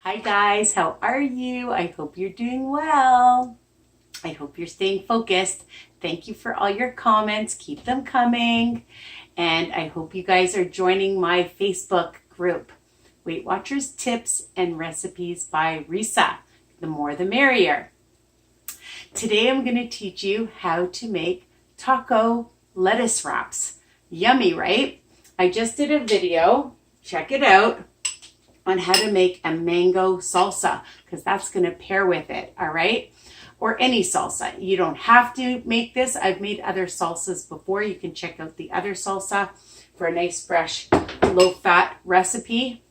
Hi guys, how are you? I hope you're doing well. I hope you're staying focused. Thank you for all your comments. Keep them coming. And I hope you guys are joining my Facebook group, Weight Watchers Tips and Recipes by Risa. The more the merrier. Today I'm going to teach you how to make taco lettuce wraps. Yummy, right? I just did a video, check it out, on how to make a mango salsa, because that's going to pair with it, all right? Or any salsa. You don't have to make this. I've made other salsas before. You can check out the other salsa for a nice, fresh, low-fat recipe.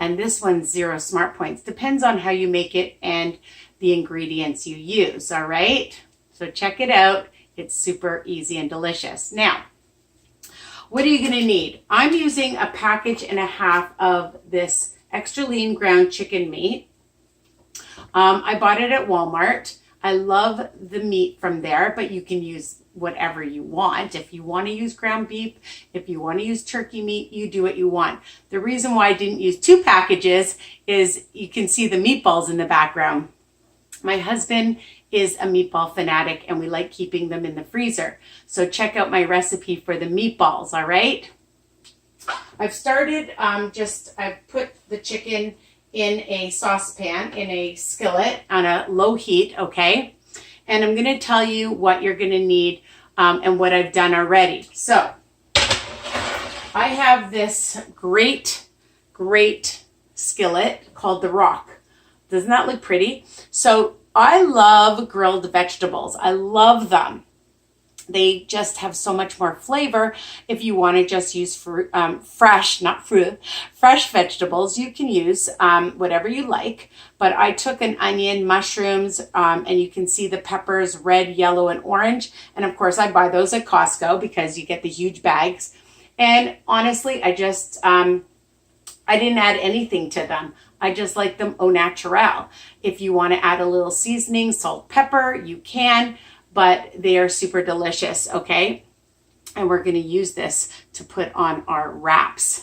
And this one's 0 smart points. Depends on how you make it and the ingredients you use, all right? So check it out. It's super easy and delicious. Now, what are you going to need? I'm using a package and a half of this extra lean ground chicken meat. I bought it at Walmart. I love the meat from there, but you can use whatever you want. If you want to use ground beef, if you want to use turkey meat, you do what you want. The reason why I didn't use 2 packages is you can see the meatballs in the background. My husband is a meatball fanatic and we like keeping them in the freezer. So check out my recipe for the meatballs, all right? I've started, I've put the chicken in a saucepan, in a skillet on a low heat, okay? And I'm gonna tell you what you're gonna need and what I've done already. So, I have this great skillet called the Rock. Doesn't that look pretty? So I love grilled vegetables. I love them. They just have so much more flavor. If you want to just use fresh vegetables, you can use whatever you like. But I took an onion, mushrooms, and you can see the peppers, red, yellow, and orange. And of course, I buy those at COSTCO because you get the huge bags. And honestly, I didn't add anything to them. I just like them au naturel. If you want to add a little seasoning, salt, pepper, you can, but they are super delicious, okay? And we're going to use this to put on our wraps.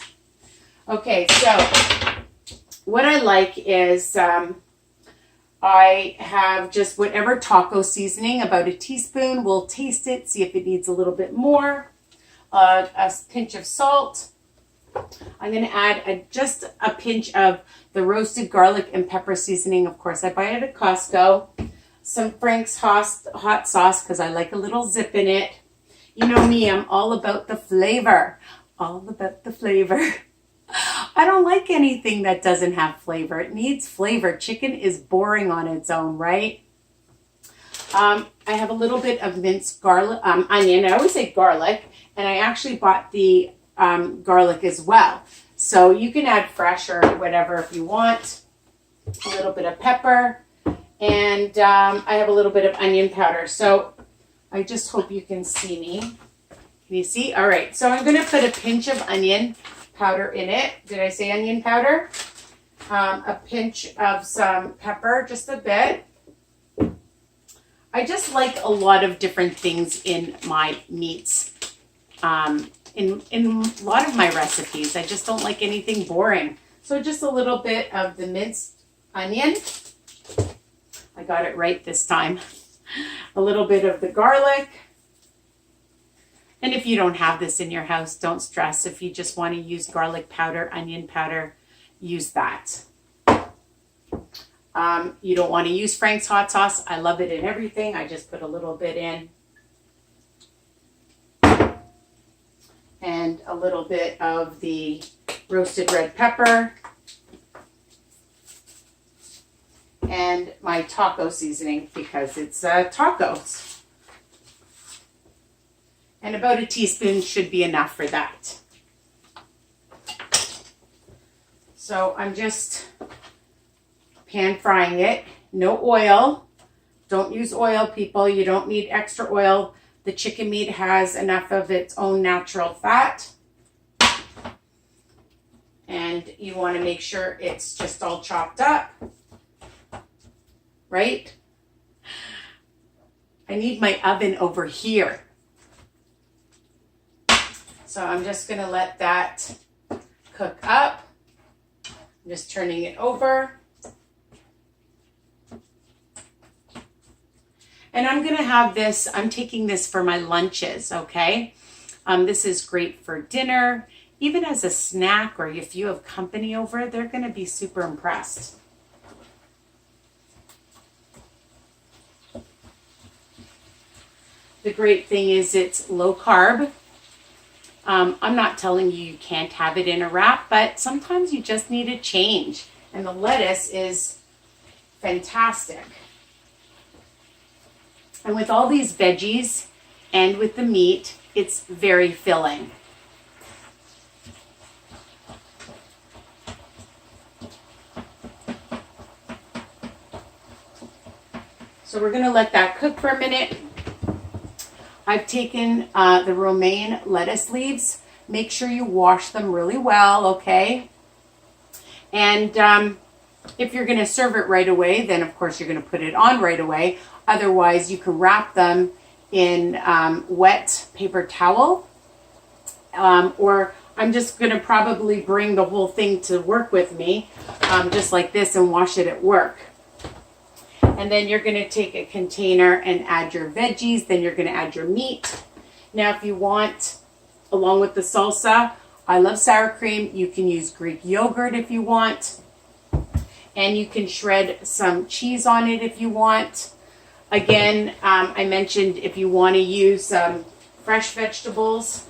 Okay, so what I like is I have just whatever taco seasoning, about a teaspoon. We'll taste it, see if it needs a little bit more. A pinch of salt. I'm going to add just a pinch of the roasted garlic and pepper seasoning. Of course, I buy it at Costco. Some Frank's hot sauce because I like a little zip in it. You know me, I'm all about the flavor. All about the flavor. I don't like anything that doesn't have flavor. It needs flavor. Chicken is boring on its own, right? I have a little bit of minced garlic, onion. I always say garlic, and I actually bought the garlic as well. So you can add fresh or whatever if you want. A little bit of pepper. And I have a little bit of onion powder. So I just hope you can see me. Can you see? All right. So I'm going to put a pinch of onion powder in it. Did I say onion powder? A pinch of some pepper, just a bit. I just like a lot of different things in my meats. In a lot of my recipes, I just don't like anything boring. So just a little bit of the minced onion. I got it right this time. A little bit of the garlic. And if you don't have this in your house, don't stress. If you just want to use garlic powder, onion powder, use that. You don't want to use Frank's hot sauce. I love it in everything. I just put a little bit in. And a little bit of the roasted red pepper. And my taco seasoning because it's tacos. And about a teaspoon should be enough for that. So I'm just pan frying it. No oil. Don't use oil, people. You don't need extra oil. The chicken meat has enough of its own natural fat. And you want to make sure it's just all chopped up. Right? I need my oven over here. So I'm just going to let that cook up. I'm just turning it over. And I'm going to have this, I'm taking this for my lunches, okay? This is great for dinner, even as a snack, or if you have company over, they're going to be super impressed. The great thing is it's low carb. I'm not telling you you can't have it in a wrap, but sometimes you just need a change. And the lettuce is fantastic. And with all these veggies and with the meat, it's very filling. So we're going to let that cook for a minute. I've taken the romaine lettuce leaves. Make sure you wash them really well, okay? And if you're going to serve it right away, then of course you're going to put it on right away. Otherwise, you can wrap them in wet paper towel. Or I'm just going to probably bring the whole thing to work with me, just like this, and wash it at work. And then you're going to take a container and add your veggies. Then you're going to add your meat. Now, if you want, along with the salsa, I love sour cream. You can use Greek yogurt if you want. And you can shred some cheese on it if you want. Again, I mentioned if you want to use some fresh vegetables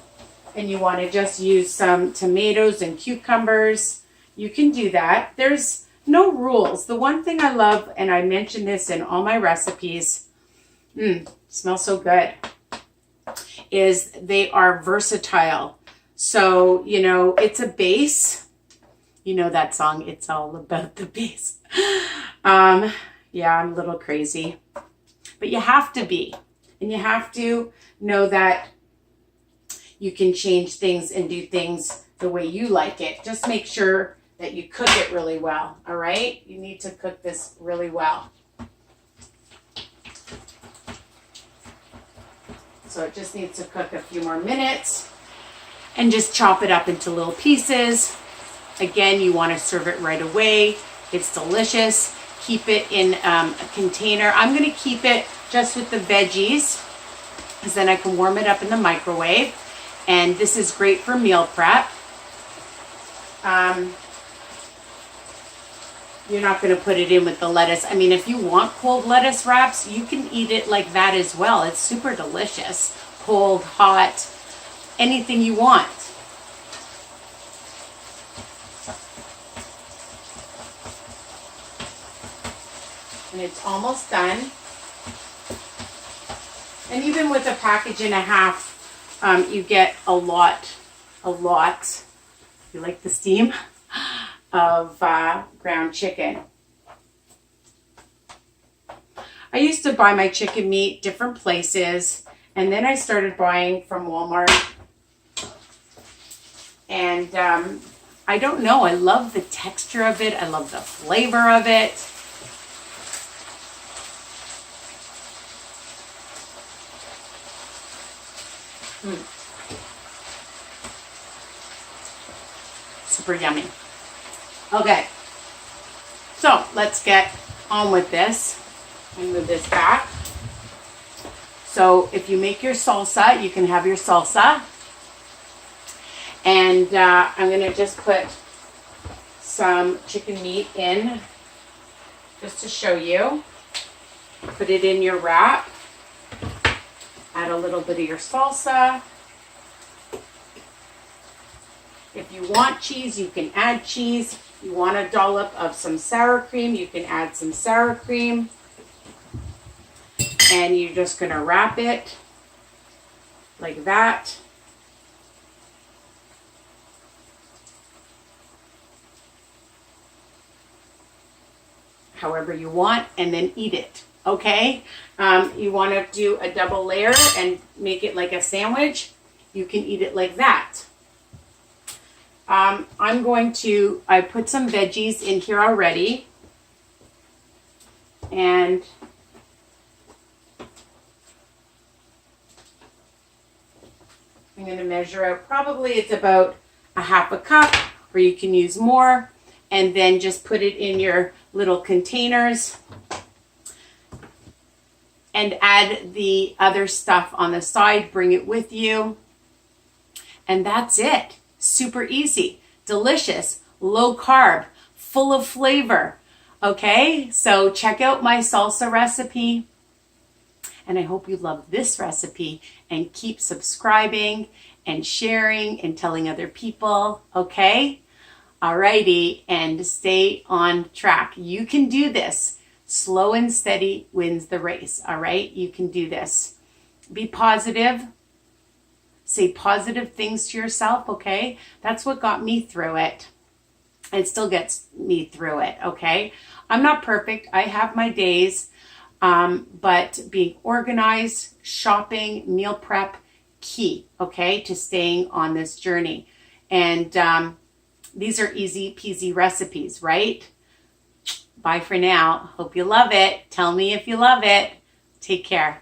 and you want to just use some tomatoes and cucumbers, you can do that. There's no rules. The one thing I love, and I mention this in all my recipes, smells so good, is they are versatile. So, you know, it's a base. You know that song, It's All About the Base. Yeah, I'm a little crazy. But you have to be. And you have to know that you can change things and do things the way you like it. Just make sure that you cook it really well, all right? You need to cook this really well. So it just needs to cook a few more minutes. And just chop it up into little pieces. Again, you want to serve it right away. It's delicious. Keep it in a container. I'm going to keep it just with the veggies, because then I can warm it up in the microwave. And this is great for meal prep. You're not going to put it in with the lettuce. I mean, if you want cold lettuce wraps, you can eat it like that as well. It's super delicious. Cold, hot, anything you want. And it's almost done. And even with a package and a half, you get a lot, you like the steam, of ground chicken. I used to buy my chicken meat different places, and then I started buying from Walmart. And I don't know, I love the texture of it. I love the flavor of it. Super yummy. Okay, so let's get on with this. I'm move this back. So if you make your salsa, you can have your salsa. And I'm going to just put some chicken meat in just to show you. Put it in your wrap. Add a little bit of your salsa. If you want cheese, you can add cheese. If you want a dollop of some sour cream, you can add some sour cream. And you're just going to wrap it like that. However you want, and then eat it. Okay? You want to do a double layer and make it like a sandwich, you can eat it like that. I put some veggies in here already. And I'm going to measure out, probably it's about a half a cup, or you can use more. and then just put it in your little containers and add the other stuff on the side. Bring it with you. And that's it. Super easy, delicious, low carb, full of flavor. Okay, so check out my salsa recipe. And I hope you love this recipe and keep subscribing and sharing and telling other people. Okay? Alrighty, and stay on track. You can do this. Slow and steady wins the race. All right? You can do this. Be positive. Say positive things to yourself, okay? That's what got me through it. It still gets me through it, okay? I'm not perfect. I have my days, but being organized, shopping, meal prep, key, okay, to staying on this journey. And these are easy peasy recipes, right? Bye for now. Hope you love it. Tell me if you love it. Take care.